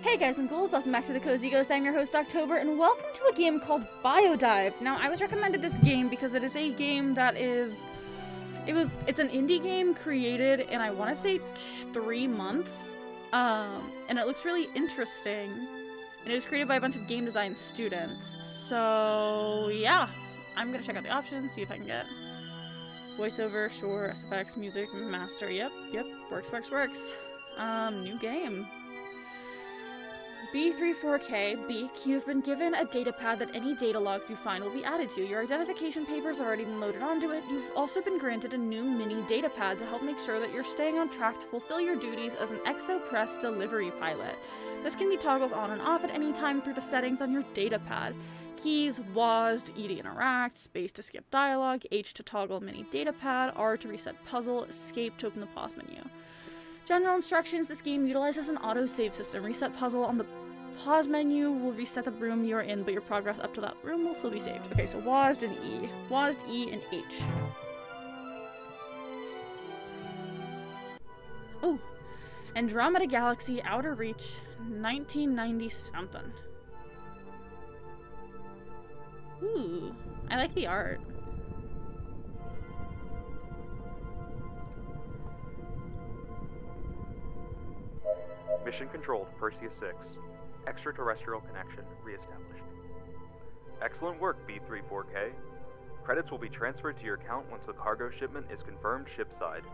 Hey guys and ghouls, welcome back to the Cozy Ghost. I'm your host October, and welcome to a game called Biodive. Now, I was recommended this game because it is a game that it's an indie game created in, I want to say, 3 months, and it looks really interesting, and it was created by a bunch of game design students. So yeah, I'm gonna check out the options, see if I can get voiceover, sure, SFX, music, master, yep, works. New game. B34K, Beak, you've been given a data pad that any data logs you find will be added to. Your identification papers have already been loaded onto it. You've also been granted a new mini data pad to help make sure that you're staying on track to fulfill your duties as an Exopress delivery pilot. This can be toggled on and off at any time through the settings on your data pad. Keys: WASD, E to interact, space to skip dialogue, H to toggle mini data pad, R to reset puzzle, escape to open the pause menu. General instructions: this game utilizes an autosave system. Reset puzzle on the pause menu will reset the room you're in, but your progress up to that room will still be saved. Okay, so WASD and E. WASD, E, and H. Oh, Andromeda Galaxy, Outer Reach, 1990-something. Ooh, I like the art. Mission control to Perseus 6. Extraterrestrial connection reestablished. Excellent work, B34K. Credits will be transferred to your account once the cargo shipment is confirmed shipside.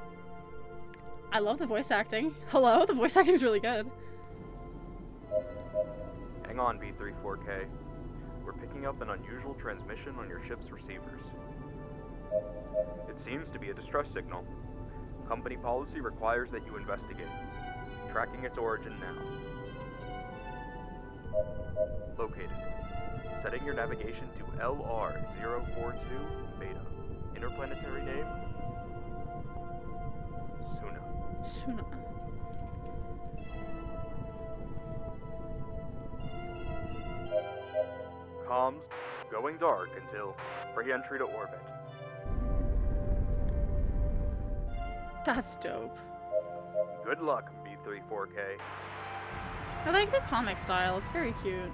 I love the voice acting. Hello? The voice acting is really good. Hang on, B34K. We're picking up an unusual transmission on your ship's receivers. It seems to be a distress signal. Company policy requires that you investigate. Tracking its origin now. Located. Setting your navigation to LR042 Beta. Interplanetary name? Suna. Comms going dark until re-entry to orbit. That's dope. Good luck, B34K. I like the comic style, it's very cute.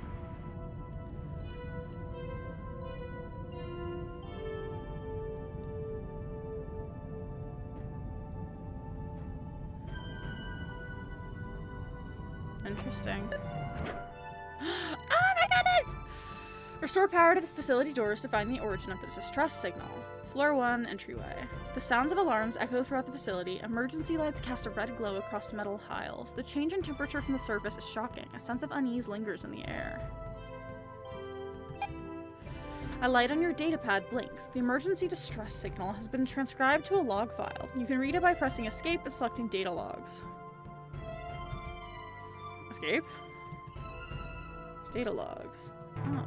Interesting. Oh my goodness! Restore power to the facility doors to find the origin of the distress signal. Floor 1, entryway. The sounds of alarms echo throughout the facility. Emergency lights cast a red glow across metal aisles. The change in temperature from the surface is shocking. A sense of unease lingers in the air. A light on your datapad blinks. The emergency distress signal has been transcribed to a log file. You can read it by pressing escape and selecting data logs. Escape? Data logs. Oh.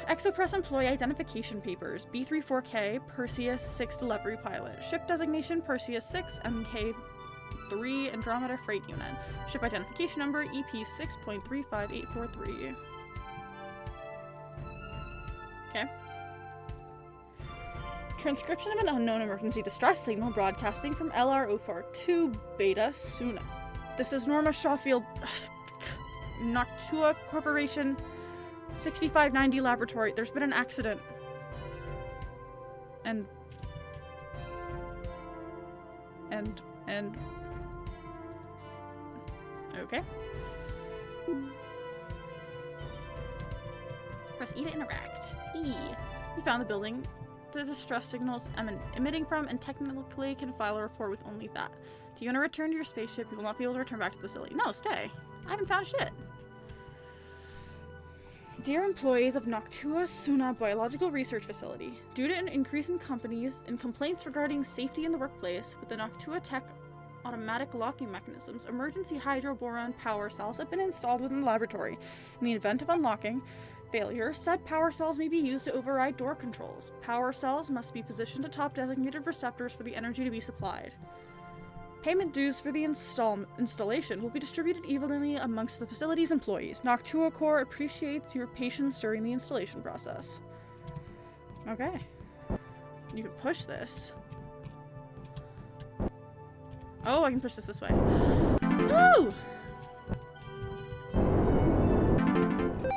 Exopress employee identification papers. B34K, Perseus 6 delivery pilot. Ship designation, Perseus 6, MK3 Andromeda Freight Unit. Ship identification number, EP 6.35843. Okay. Transcription of an unknown emergency distress signal broadcasting from LR042 Beta Suna. This is Norma Shawfield Noctua Corporation 6590 laboratory. There's been an accident. And okay. Press E to interact. E. You found the building the distress signals emitting from, and technically can file a report with only that. Do you want to return to your spaceship? You will not be able to return back to the facility. No, stay. I haven't found shit. Dear employees of Noctua Suna Biological Research Facility, due to an increase in complaints regarding safety in the workplace with the Noctua Tech automatic locking mechanisms, emergency hydroboron power cells have been installed within the laboratory. In the event of unlocking failure, said power cells may be used to override door controls. Power cells must be positioned atop designated receptors for the energy to be supplied. Payment dues for the installation will be distributed evenly amongst the facility's employees. Noctua Corps appreciates your patience during the installation process. Okay. You can push this. Oh, I can push this way. Woo!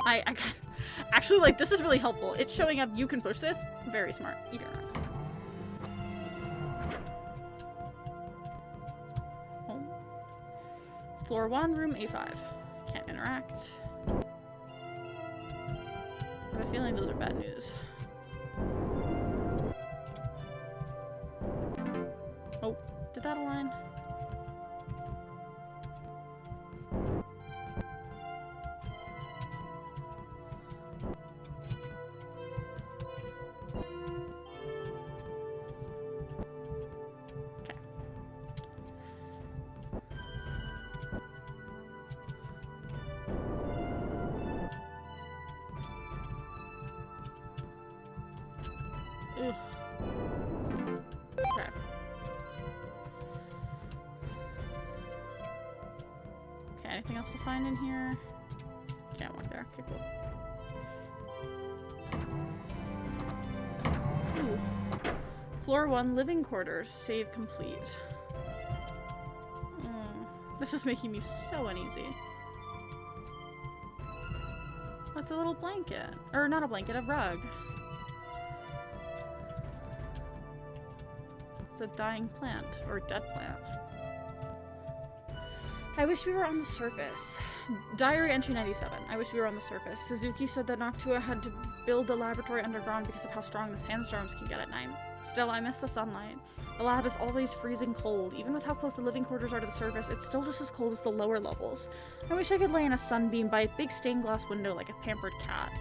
I got... Actually, like, this is really helpful. It's showing up, you can push this. Very smart. You can interact. Home. Floor 1, room A5. Can't interact. I have a feeling those are bad news. Oh, did that align? Ugh. Okay. Okay, anything else to find in here? Can't walk there. Okay, cool. Ooh. Floor 1, living quarters. Save complete. This is making me so uneasy. What's a little blanket? Or not a blanket, a rug. A dying plant, or dead plant. I wish we were on the surface. Diary entry 97. I wish we were on the surface. Suzuki said that Noctua had to build the laboratory underground because of how strong the sandstorms can get at night. Still, I miss the sunlight. The lab is always freezing cold. Even with how close the living quarters are to the surface, it's still just as cold as the lower levels. I wish I could lay in a sunbeam by a big stained glass window like a pampered cat.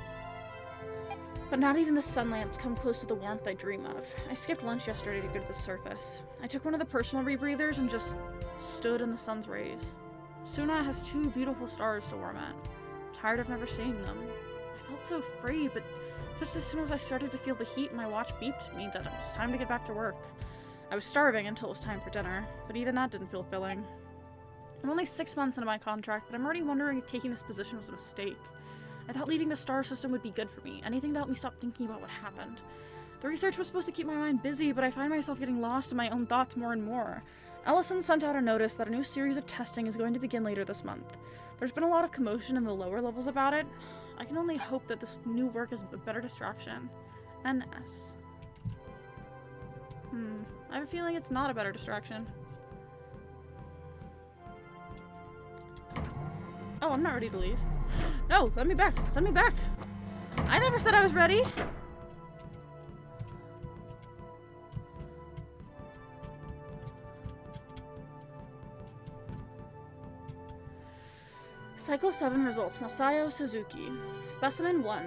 But not even the sun lamps come close to the warmth I dream of. I skipped lunch yesterday to go to the surface. I took one of the personal rebreathers and just stood in the sun's rays. Suna has 2 beautiful stars to warm at. I'm tired of never seeing them. I felt so free, but just as soon as I started to feel the heat, my watch beeped me that it was time to get back to work. I was starving until it was time for dinner, but even that didn't feel filling. I'm only 6 months into my contract, but I'm already wondering if taking this position was a mistake. I thought leaving the star system would be good for me, anything to help me stop thinking about what happened. The research was supposed to keep my mind busy, but I find myself getting lost in my own thoughts more and more. Ellison sent out a notice that a new series of testing is going to begin later this month. There's been a lot of commotion in the lower levels about it. I can only hope that this new work is a better distraction. NS. I have a feeling it's not a better distraction. Oh, I'm not ready to leave. No, let me back. Send me back. I never said I was ready. Cycle 7 results. Masayo Suzuki. Specimen 1.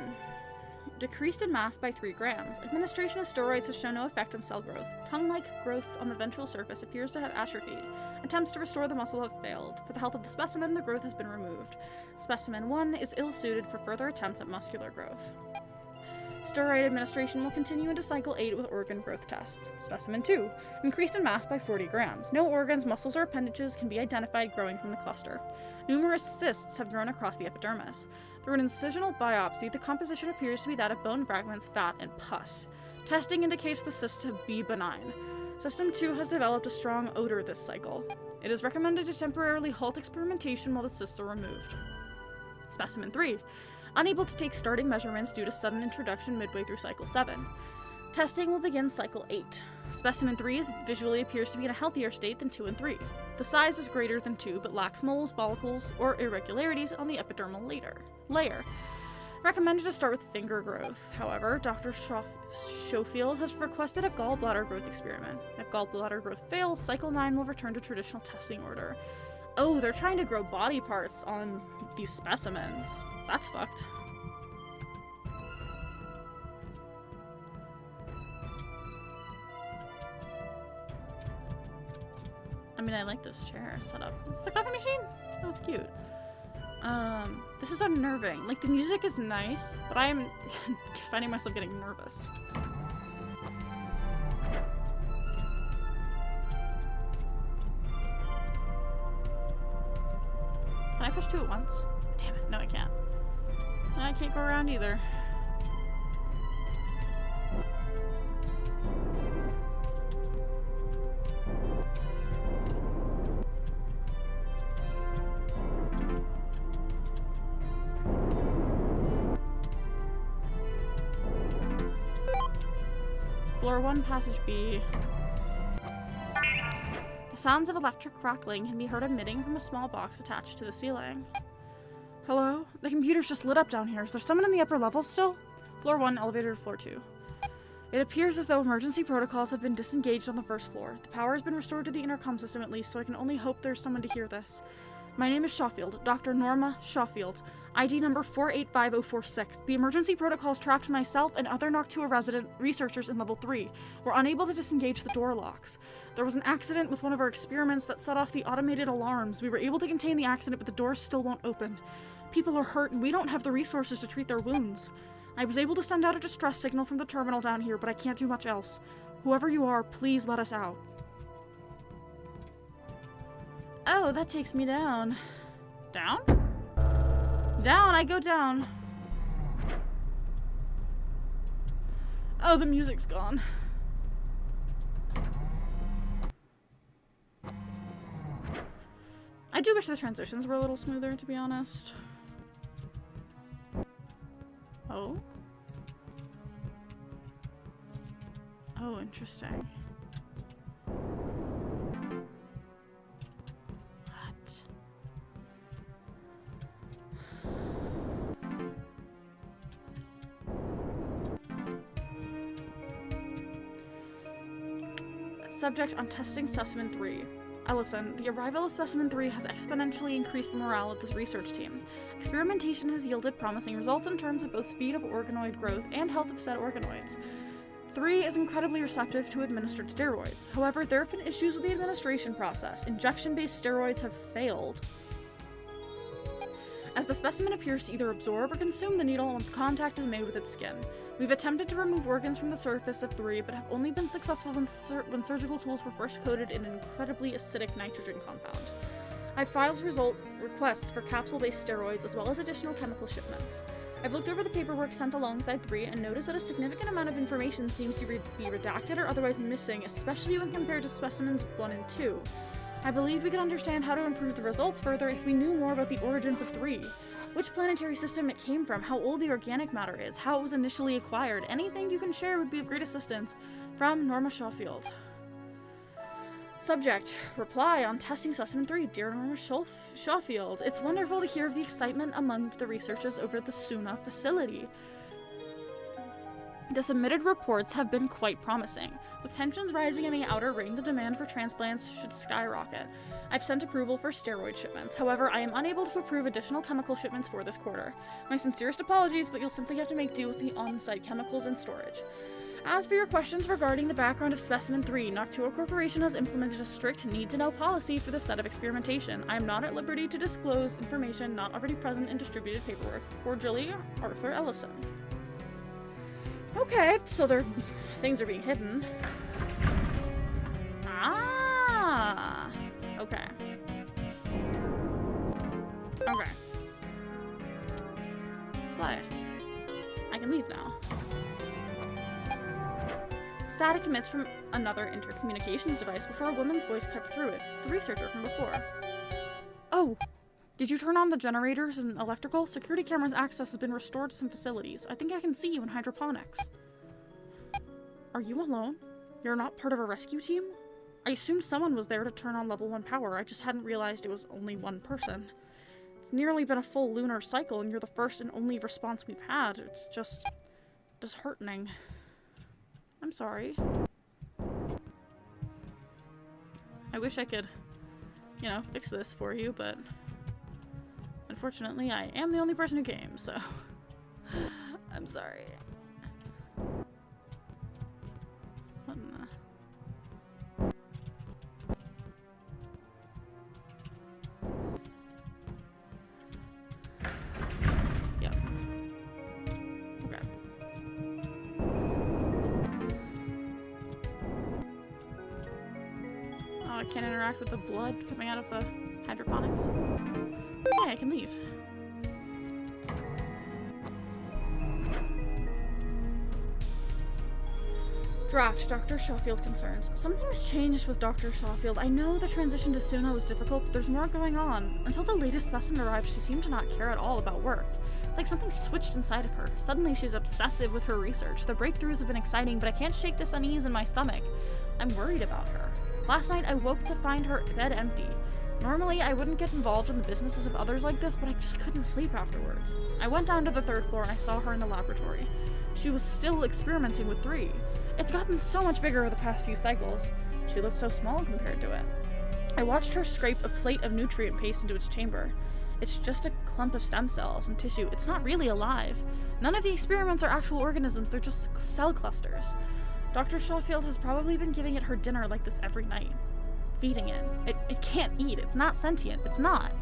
Decreased in mass by 3 grams. Administration of steroids has shown no effect on cell growth. Tongue-like growth on the ventral surface appears to have atrophied. Attempts to restore the muscle have failed. For the health of the specimen, the growth has been removed. Specimen 1 is ill-suited for further attempts at muscular growth. Steroid administration will continue into cycle 8 with organ growth tests. Specimen 2. Increased in mass by 40 grams. No organs, muscles, or appendages can be identified growing from the cluster. Numerous cysts have grown across the epidermis. Through an incisional biopsy, the composition appears to be that of bone fragments, fat, and pus. Testing indicates the cysts to be benign. System 2 has developed a strong odor this cycle. It is recommended to temporarily halt experimentation while the cysts are removed. Specimen 3. Unable to take starting measurements due to sudden introduction midway through cycle 7. Testing will begin cycle 8. Specimen 3 visually appears to be in a healthier state than 2 and 3. The size is greater than 2 but lacks moles, follicles, or irregularities on the epidermal layer. Recommended to start with finger growth. However, Dr. Schofield has requested a gallbladder growth experiment. If gallbladder growth fails, cycle 9 will return to traditional testing order. Oh, they're trying to grow body parts on these specimens. That's fucked. I mean, I like this chair setup. Is this a coffee machine? Oh, it's cute. This is unnerving. Like, the music is nice, but I am finding myself getting nervous. Can I push 2 at once? Damn it, no I can't. No, I can't go around either. Floor 1, Passage B. The sounds of electric crackling can be heard emitting from a small box attached to the ceiling. Hello? The computer's just lit up down here. Is there someone in the upper levels still? Floor 1, elevator to floor 2. It appears as though emergency protocols have been disengaged on the first floor. The power has been restored to the intercom system at least, so I can only hope there's someone to hear this. My name is Shawfield, Dr. Norma Shawfield. ID number 485046. The emergency protocols trapped myself and other Noctua resident researchers in level 3. We're unable to disengage the door locks. There was an accident with one of our experiments that set off the automated alarms. We were able to contain the accident, but the doors still won't open. People are hurt, and we don't have the resources to treat their wounds. I was able to send out a distress signal from the terminal down here, but I can't do much else. Whoever you are, please let us out. Oh, that takes me down. Down? Down, I go down. Oh, the music's gone. I do wish the transitions were a little smoother, to be honest. Oh? Oh, interesting. Subject on testing specimen 3. Ellison, the arrival of specimen 3 has exponentially increased the morale of this research team. Experimentation has yielded promising results in terms of both speed of organoid growth and health of said organoids. 3 is incredibly receptive to administered steroids. However, there have been issues with the administration process. Injection-based steroids have failed, as the specimen appears to either absorb or consume the needle once contact is made with its skin. We've attempted to remove organs from the surface of 3, but have only been successful when surgical tools were first coated in an incredibly acidic nitrogen compound. I've filed requests for capsule-based steroids as well as additional chemical shipments. I've looked over the paperwork sent alongside 3 and noticed that a significant amount of information seems to be redacted or otherwise missing, especially when compared to specimens 1 and 2. I believe we could understand how to improve the results further if we knew more about the origins of 3. Which planetary system it came from, how old the organic matter is, how it was initially acquired. Anything you can share would be of great assistance. From Norma Shawfield. Subject. Reply on testing specimen 3. Dear Norma Shawfield, it's wonderful to hear of the excitement among the researchers over the Suna facility. The submitted reports have been quite promising. With tensions rising in the outer ring, the demand for transplants should skyrocket. I've sent approval for steroid shipments. However, I am unable to approve additional chemical shipments for this quarter. My sincerest apologies, but you'll simply have to make do with the on-site chemicals and storage. As for your questions regarding the background of Specimen 3, Noctua Corporation has implemented a strict need-to-know policy for this set of experimentation. I am not at liberty to disclose information not already present in distributed paperwork. Cordially, Arthur Ellison. Okay, so things are being hidden. Ah! Okay. Okay. Slay. I can leave now. Static emits from another intercommunications device before a woman's voice cuts through it. It's the researcher from before. Oh! Did you turn on the generators and electrical? Security cameras access has been restored to some facilities. I think I can see you in hydroponics. Are you alone? You're not part of a rescue team? I assumed someone was there to turn on level 1 power. I just hadn't realized it was only one person. It's nearly been a full lunar cycle and you're the first and only response we've had. It's just disheartening. I'm sorry. I wish I could, fix this for you, but unfortunately I am the only person who came, so I'm sorry. What in the... Yep. Okay. Oh, I can't interact with the blood coming out of the hydroponics. Yeah, I can leave. Draft, Dr. Shawfield concerns. Something's changed with Dr. Shawfield. I know the transition to Suna was difficult, but there's more going on. Until the latest specimen arrived, she seemed to not care at all about work. It's like something switched inside of her. Suddenly she's obsessive with her research. The breakthroughs have been exciting, but I can't shake this unease in my stomach. I'm worried about her. Last night I woke to find her bed empty. Normally I wouldn't get involved in the businesses of others like this, but I just couldn't sleep afterwards. I went down to the 3rd floor and I saw her in the laboratory. She was still experimenting with 3. It's gotten so much bigger over the past few cycles. She looked so small compared to it. I watched her scrape a plate of nutrient paste into its chamber. It's just a clump of stem cells and tissue. It's not really alive. None of the experiments are actual organisms, they're just cell clusters. Dr. Shawfield has probably been giving it her dinner like this every night. Feeding it. It can't eat. It's not sentient. It's not.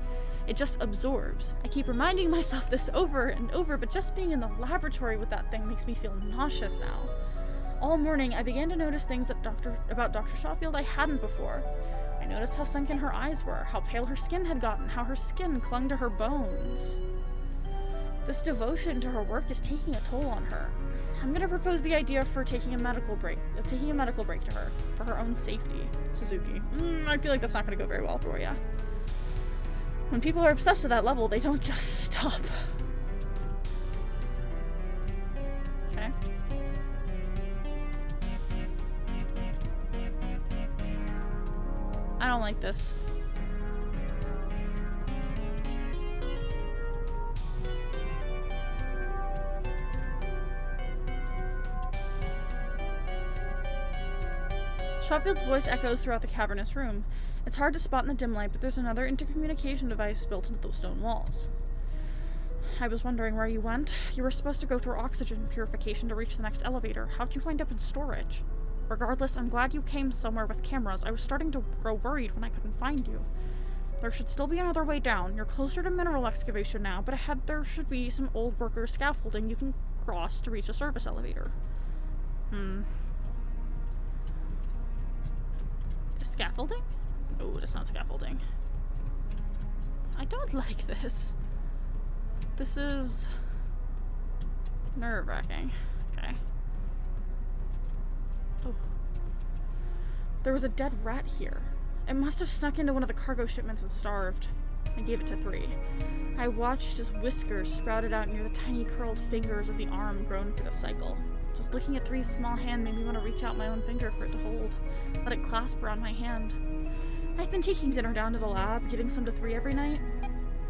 It just absorbs. I keep reminding myself this over and over, but just being in the laboratory with that thing makes me feel nauseous now. All morning, I began to notice things about Dr. Shawfield I hadn't before. I noticed how sunken her eyes were, how pale her skin had gotten, how her skin clung to her bones. This devotion to her work is taking a toll on her. I'm gonna propose the idea for taking a medical break to her, for her own safety. Suzuki. I feel like that's not gonna go very well for you. When people are obsessed to that level, they don't just stop. Okay. I don't like this. Shawfield's voice echoes throughout the cavernous room. It's hard to spot in the dim light, but there's another intercommunication device built into the stone walls. I was wondering where you went. You were supposed to go through oxygen purification to reach the next elevator. How'd you wind up in storage? Regardless, I'm glad you came somewhere with cameras. I was starting to grow worried when I couldn't find you. There should still be another way down. You're closer to mineral excavation now, but ahead there should be some old worker scaffolding you can cross to reach a service elevator. Scaffolding? No, that's not scaffolding. I don't like this. This is nerve-wracking. Okay. Oh. There was a dead rat here. It must have snuck into one of the cargo shipments and starved. I gave it to 3. I watched as whiskers sprouted out near the tiny curled fingers of the arm grown for the cycle. Just looking at 3's small hand made me want to reach out my own finger for it to hold, let it clasp around my hand. I've been taking dinner down to the lab, giving some to 3 every night.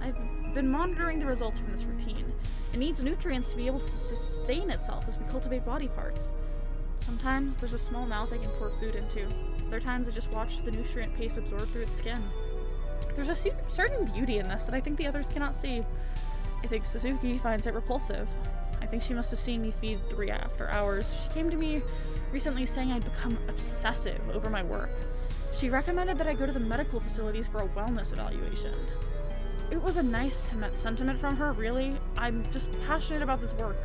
I've been monitoring the results from this routine. It needs nutrients to be able to sustain itself as we cultivate body parts. Sometimes there's a small mouth I can pour food into. Other times I just watch the nutrient paste absorb through its skin. There's a certain beauty in this that I think the others cannot see. I think Suzuki finds it repulsive. I think she must have seen me feed 3 after hours. She came to me recently saying I'd become obsessive over my work. She recommended that I go to the medical facilities for a wellness evaluation. It was a nice sentiment from her, really. I'm just passionate about this work,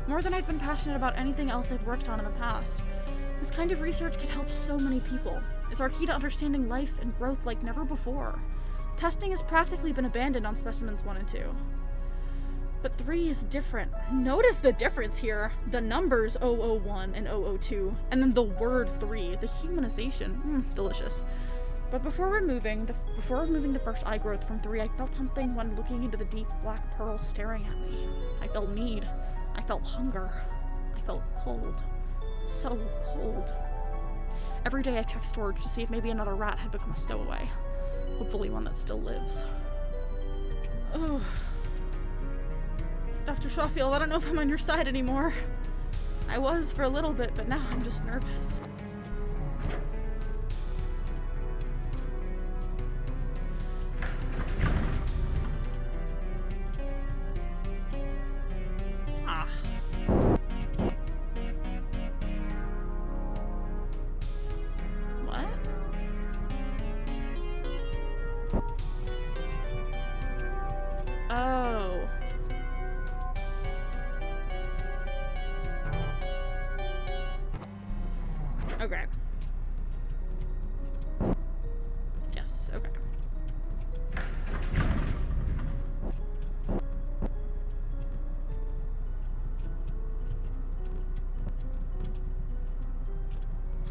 more than I've been passionate about anything else I've worked on in the past. This kind of research could help so many people. It's our key to understanding life and growth like never before. Testing has practically been abandoned on specimens 1 and 2. But 3 is different. Notice the difference here. The numbers 001 and 002, and then the word 3, the humanization. Delicious. But before removing the first eye growth from 3, I felt something when looking into the deep black pearl staring at me. I felt need. I felt hunger. I felt cold. So cold. Every day I check storage to see if maybe another rat had become a stowaway. Hopefully one that still lives. Ugh. Dr. Shawfield, I don't know if I'm on your side anymore. I was for a little bit, but now I'm just nervous. What? Oh. Okay. Yes, okay.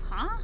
Huh?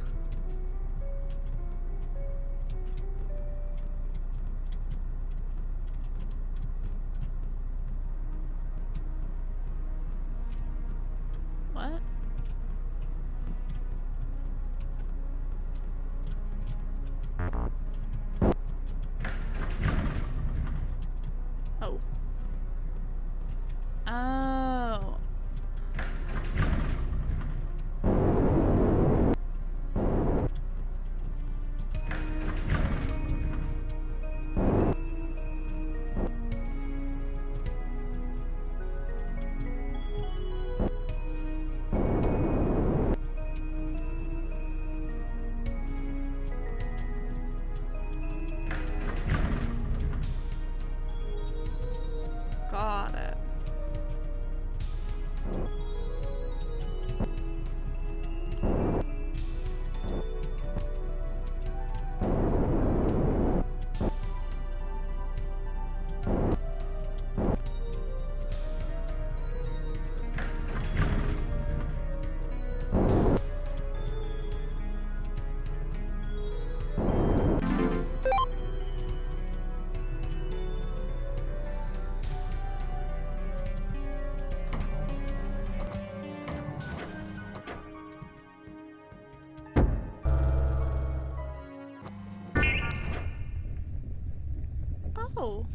go?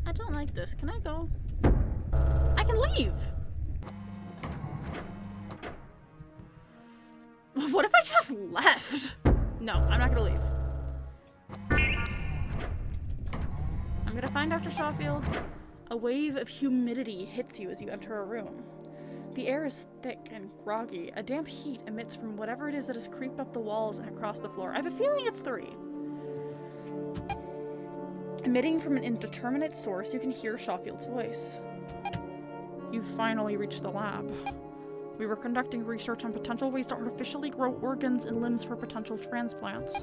I don't like this. Can I go? I can leave! What if I just left? No, I'm not gonna leave. I'm gonna find Dr. Shawfield. A wave of humidity hits you as you enter a room. The air is thick and groggy. A damp heat emits from whatever it is that has creeped up the walls and across the floor. I have a feeling it's 3. Emitting from an indeterminate source, you can hear Shawfield's voice. You've finally reached the lab. We were conducting research on potential ways to artificially grow organs and limbs for potential transplants.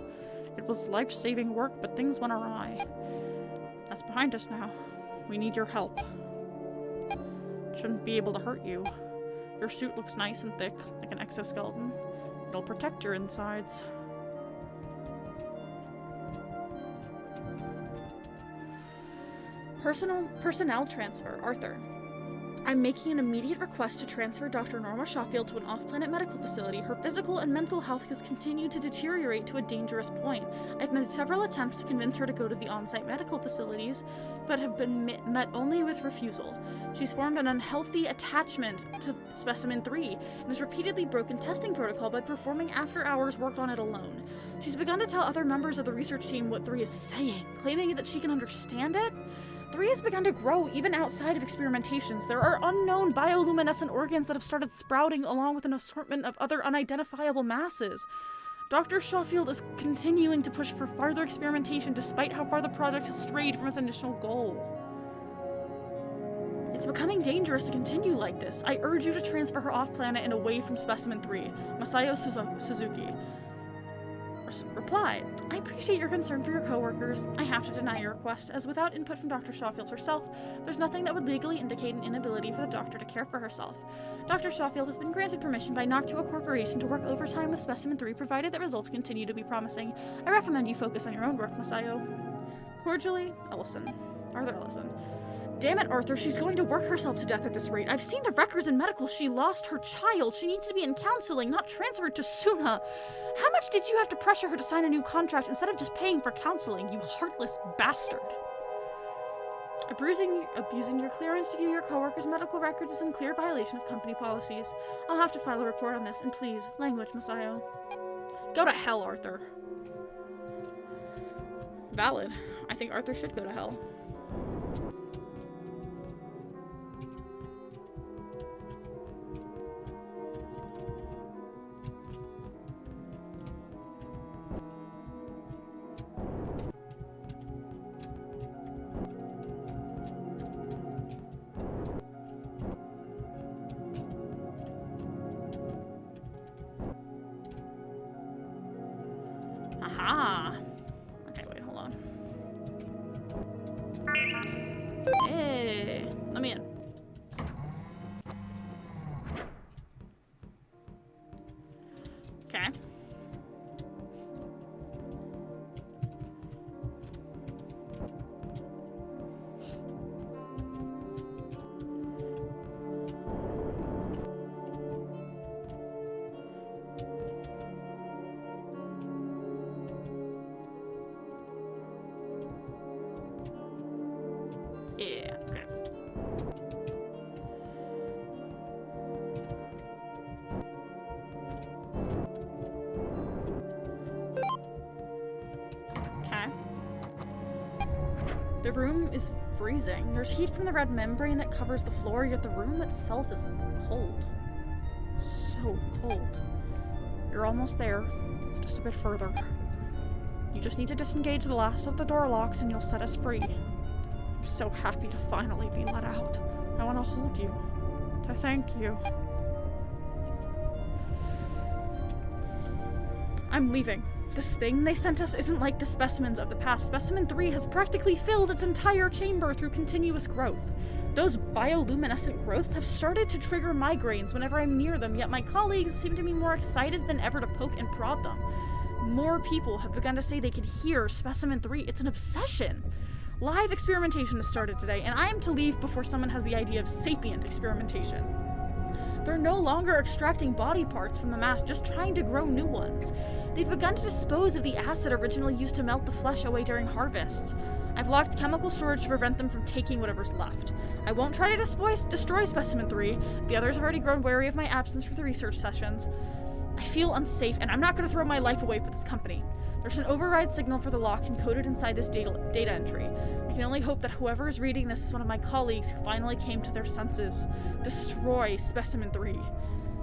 It was life-saving work, but things went awry. That's behind us now. We need your help. Shouldn't be able to hurt you. Your suit looks nice and thick, like an exoskeleton. It'll protect your insides. Personnel transfer, Arthur. I'm making an immediate request to transfer Dr. Norma Shawfield to an off-planet medical facility. Her physical and mental health has continued to deteriorate to a dangerous point. I've made several attempts to convince her to go to the on-site medical facilities, but have been met only with refusal. She's formed an unhealthy attachment to Specimen 3 and has repeatedly broken testing protocol by performing after-hours work on it alone. She's begun to tell other members of the research team what 3 is saying, claiming that she can understand it. 3 has begun to grow even outside of experimentations. There are unknown bioluminescent organs that have started sprouting along with an assortment of other unidentifiable masses. Dr. Shawfield is continuing to push for further experimentation despite how far the project has strayed from its initial goal. It's becoming dangerous to continue like this. I urge you to transfer her off-planet and away from Specimen 3. Masayo Suzuki. Reply. I appreciate your concern for your coworkers. I have to deny your request, as without input from Dr. Shawfield herself, there's nothing that would legally indicate an inability for the doctor to care for herself. Dr. Shawfield has been granted permission by Noctua Corporation to work overtime with Specimen 3, provided that results continue to be promising. I recommend you focus on your own work, Masayo. Cordially, Arthur Ellison. Damn it, Arthur, she's going to work herself to death at this rate. I've seen the records in medical. She lost her child. She needs to be in counseling, not transferred to Suna. How much did you have to pressure her to sign a new contract instead of just paying for counseling, you heartless bastard? Abusing your clearance to view your coworkers' medical records is in clear violation of company policies. I'll have to file a report on this, and please, language, Masayo. Go to hell, Arthur. Valid. I think Arthur should go to hell. Aha! Okay, wait, hold on. Hey! Let me in. Okay. Yeah, okay. Okay. The room is freezing. There's heat from the red membrane that covers the floor, yet the room itself is cold. So cold. You're almost there. Just a bit further. You just need to disengage the last of the door locks and you'll set us free. I'm so happy to finally be let out. I want to hold you. To thank you. I'm leaving. This thing they sent us isn't like the specimens of the past. Specimen 3 has practically filled its entire chamber through continuous growth. Those bioluminescent growths have started to trigger migraines whenever I'm near them, yet my colleagues seem to be more excited than ever to poke and prod them. More people have begun to say they can hear Specimen 3. It's an obsession. Live experimentation has started today, and I am to leave before someone has the idea of sapient experimentation. They're no longer extracting body parts from the mass, just trying to grow new ones. They've begun to dispose of the acid originally used to melt the flesh away during harvests. I've locked chemical storage to prevent them from taking whatever's left. I won't try to destroy Specimen 3. The others have already grown wary of my absence for the research sessions. I feel unsafe, and I'm not going to throw my life away for this company. There's an override signal for the lock encoded inside this data entry. I can only hope that whoever is reading this is one of my colleagues who finally came to their senses. Destroy Specimen 3.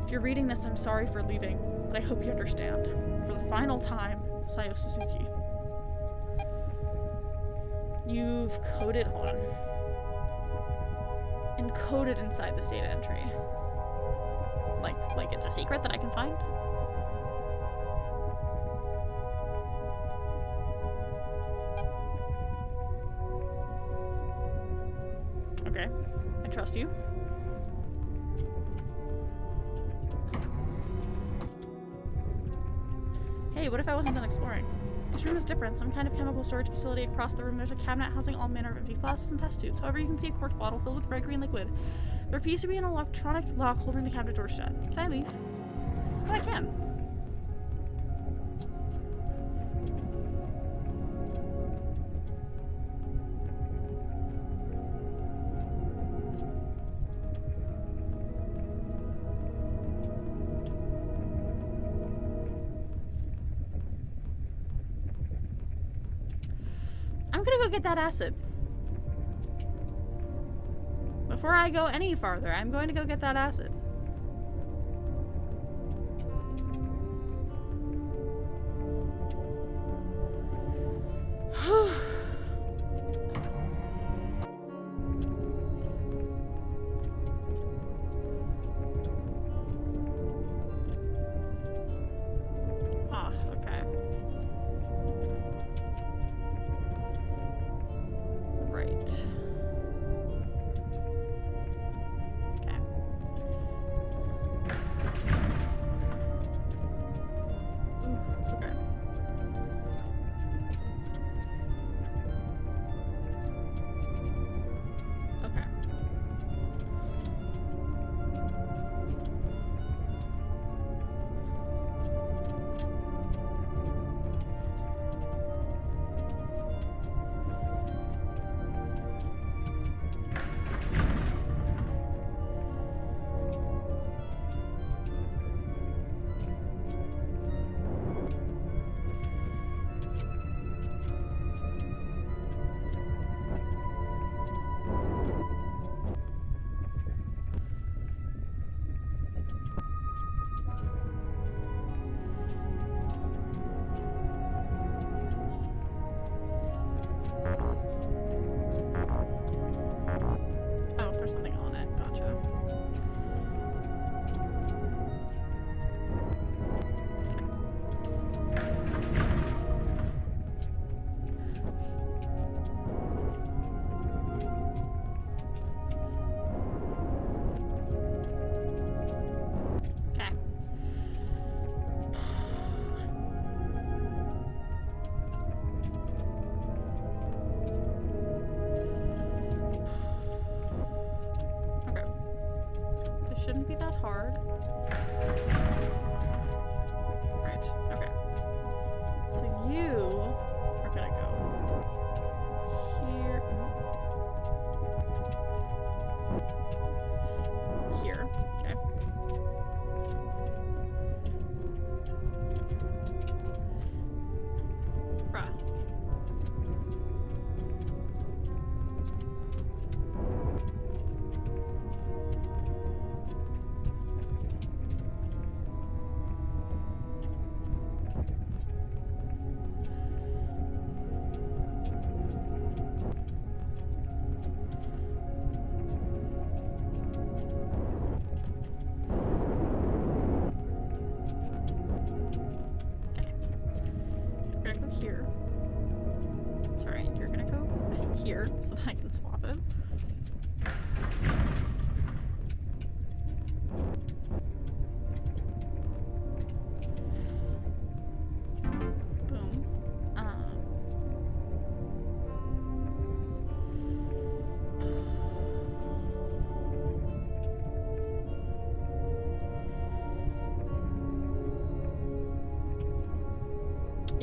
If you're reading this, I'm sorry for leaving, but I hope you understand. For the final time, Sayo Suzuki. You've coded on. Encoded inside this data entry. Like it's a secret that I can find? Okay, I trust you. Hey, what if I wasn't done exploring? This room is different. Some kind of chemical storage facility across the room. There's a cabinet housing all manner of empty flasks and test tubes. However, you can see a cork bottle filled with red-green liquid. There appears to be an electronic lock holding the cabinet door shut. Can I leave? Oh, I can. I'm gonna go get that acid. Before I go any farther, I'm going to go get that acid. Ah, okay. Right. Shouldn't be that hard. Right, okay. So you are gonna go here. Here, okay. Bruh. Here. Sorry, you're gonna go here so that I can swap it. Boom.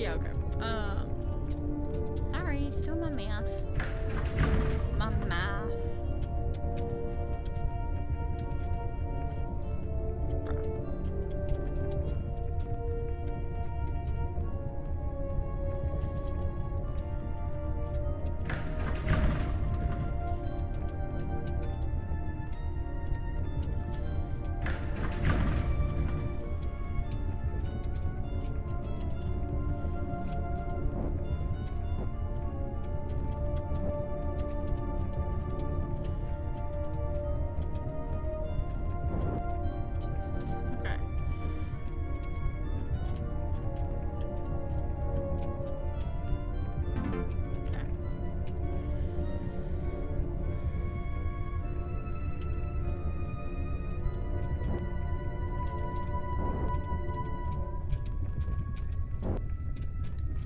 Yeah, okay. Sorry, just doing my math. My math.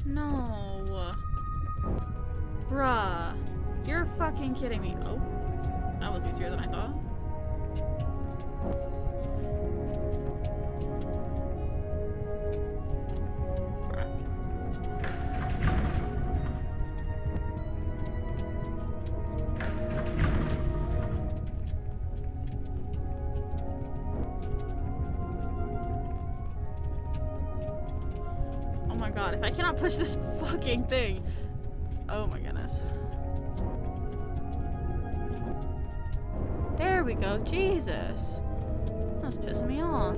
No. Bruh. You're fucking kidding me. Oh. That was easier than I thought. Bruh. Oh my god, if I cannot push this fucking thing. Oh my goodness. There we go. Jesus. That was pissing me off.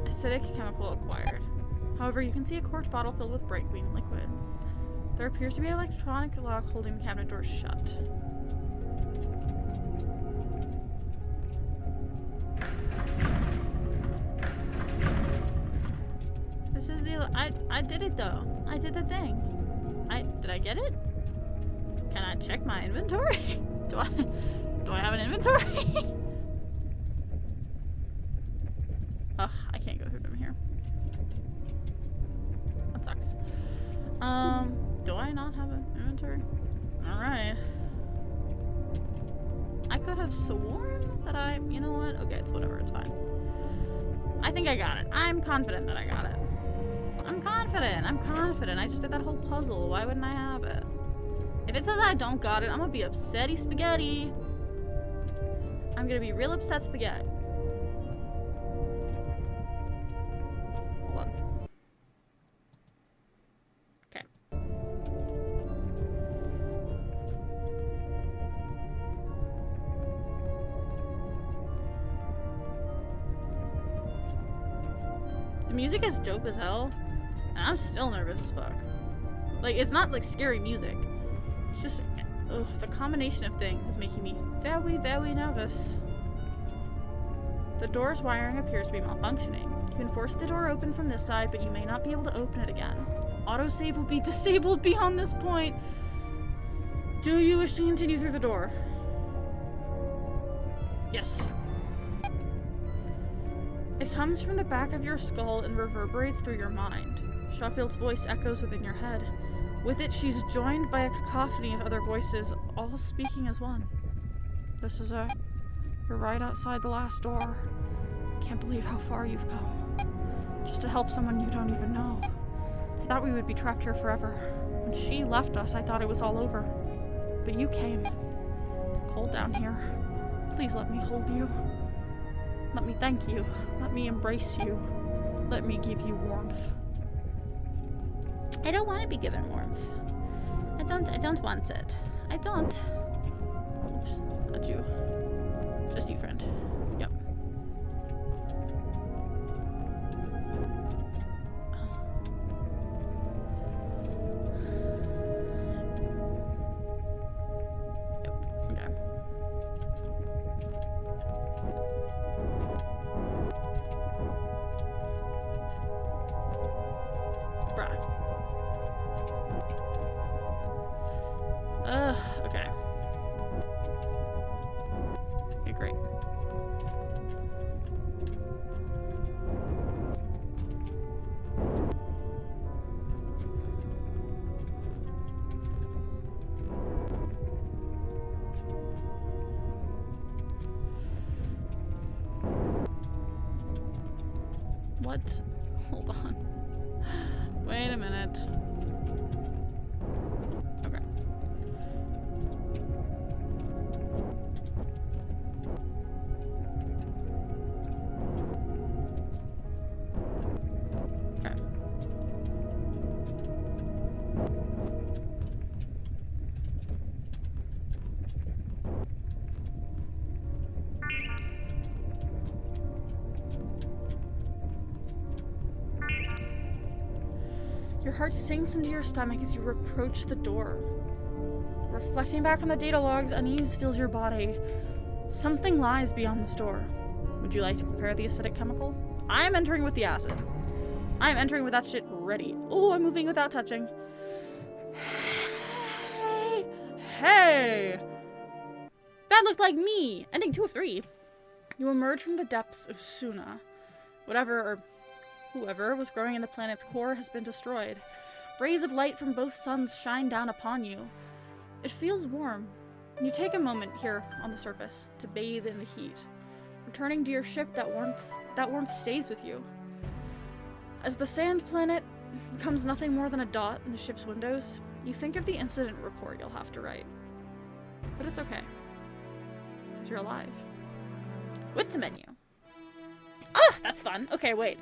Acidic chemical acquired. However, you can see a corked bottle filled with bright green liquid. There appears to be an electronic lock holding the cabinet door shut. This is the... I did it though. I did the thing. Did I get it? Can I check my inventory? Do I have an inventory? Ugh, I can't go through them here. That sucks. Do I not have an inventory? Alright. I could have sworn that you know what? Okay, it's whatever, it's fine. I think I got it. I'm confident that I got it. I'm confident. I just did that whole puzzle. Why wouldn't I have it? If it says I don't got it, I'm gonna be upsetty spaghetti. I'm gonna be real upset spaghetti. Hold on. Okay. The music is dope as hell, and I'm still nervous as fuck. Like, it's not like scary music. It's just, ugh, the combination of things is making me very, very nervous. The door's wiring appears to be malfunctioning. You can force the door open from this side, but you may not be able to open it again. Autosave will be disabled beyond this point. Do you wish to continue through the door? Yes. It comes from the back of your skull and reverberates through your mind. Shawfield's voice echoes within your head. With it, she's joined by a cacophony of other voices, all speaking as one. This is her. You're right outside the last door. Can't believe how far you've come. Just to help someone you don't even know. I thought we would be trapped here forever. When she left us, I thought it was all over. But you came. It's cold down here. Please let me hold you. Let me thank you. Let me embrace you. Let me give you warmth. I don't want to be given warmth. I don't want it. I don't. Oops, not you. Just you, friend. Yep. Yep, okay. What? Hold on. Wait a minute. Okay. Okay. Your heart sinks into your stomach as you approach the door. Reflecting back on the data logs, unease fills your body. Something lies beyond this door. Would you like to prepare the acidic chemical? I am entering with the acid. I am entering with that shit ready. Oh, I'm moving without touching. Hey! Hey! That looked like me! Ending 2 of 3. You emerge from the depths of Suna. Whatever or whoever was growing in the planet's core has been destroyed. Rays of light from both suns shine down upon you. It feels warm. You take a moment here on the surface to bathe in the heat. Returning to your ship, that warmth stays with you. As the sand planet becomes nothing more than a dot in the ship's windows, you think of the incident report you'll have to write. But it's okay, because you're alive. Quit to menu. Ah, that's fun. Okay, wait.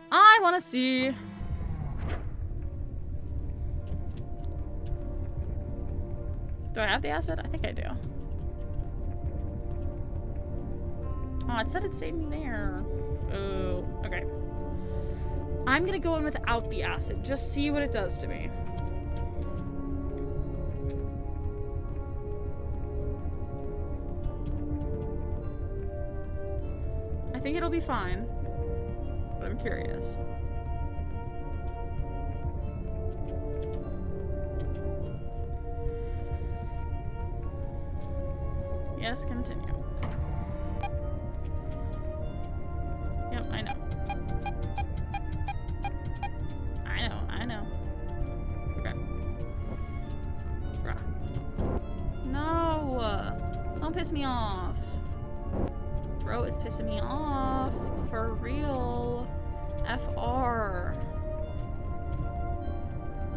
I want to see... Do I have the acid? I think I do. Oh, it said it saved me there. Oh, okay. I'm gonna go in without the acid. Just see what it does to me. I think it'll be fine. But I'm curious. Yes, continue. Yep, I know. I know. Okay. No! Don't piss me off. Bro is pissing me off. For real. FR.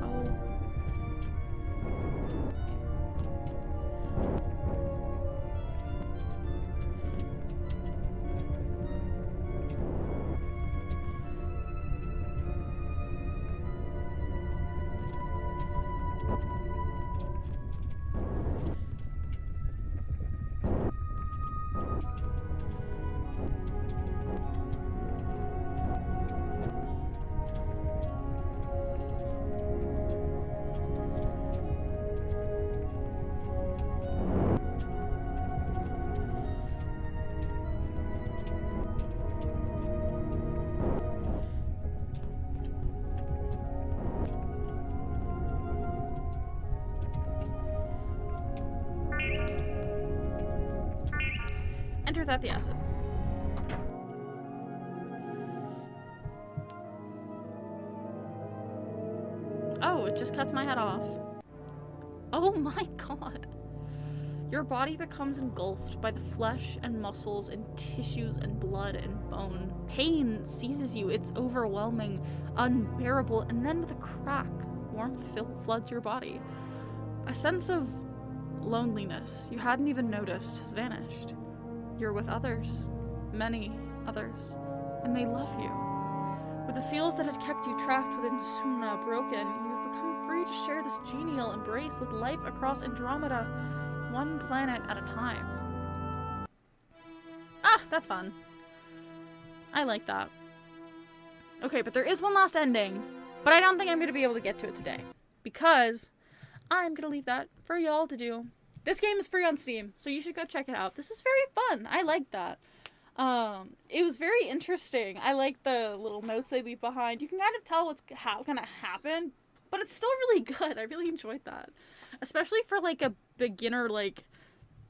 Oh. Enter without the acid. Oh, it just cuts my head off. Oh my god. Your body becomes engulfed by the flesh and muscles and tissues and blood and bone. Pain seizes you. It's overwhelming, unbearable, and then with a crack, warmth floods your body. A sense of loneliness you hadn't even noticed has vanished. You're with others, many others, and they love you. With the seals that had kept you trapped within Suna broken, you've become free to share this genial embrace with life across Andromeda, one planet at a time. Ah, that's fun. I like that. Okay, but there is one last ending, but I don't think I'm going to be able to get to it today, because I'm going to leave that for y'all to do. This game is free on Steam, so you should go check it out. This was very fun. I liked that. It was very interesting. I like the little notes they leave behind. You can kind of tell what's gonna happen, but it's still really good. I really enjoyed that. Especially for, like, a beginner, like,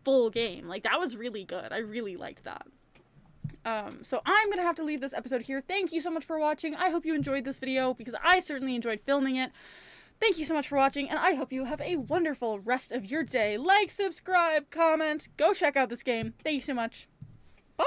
full game. Like, that was really good. I really liked that. So I'm gonna have to leave this episode here. Thank you so much for watching. I hope you enjoyed this video, because I certainly enjoyed filming it. Thank you so much for watching, and I hope you have a wonderful rest of your day. Like, subscribe, comment, go check out this game. Thank you so much. Bye!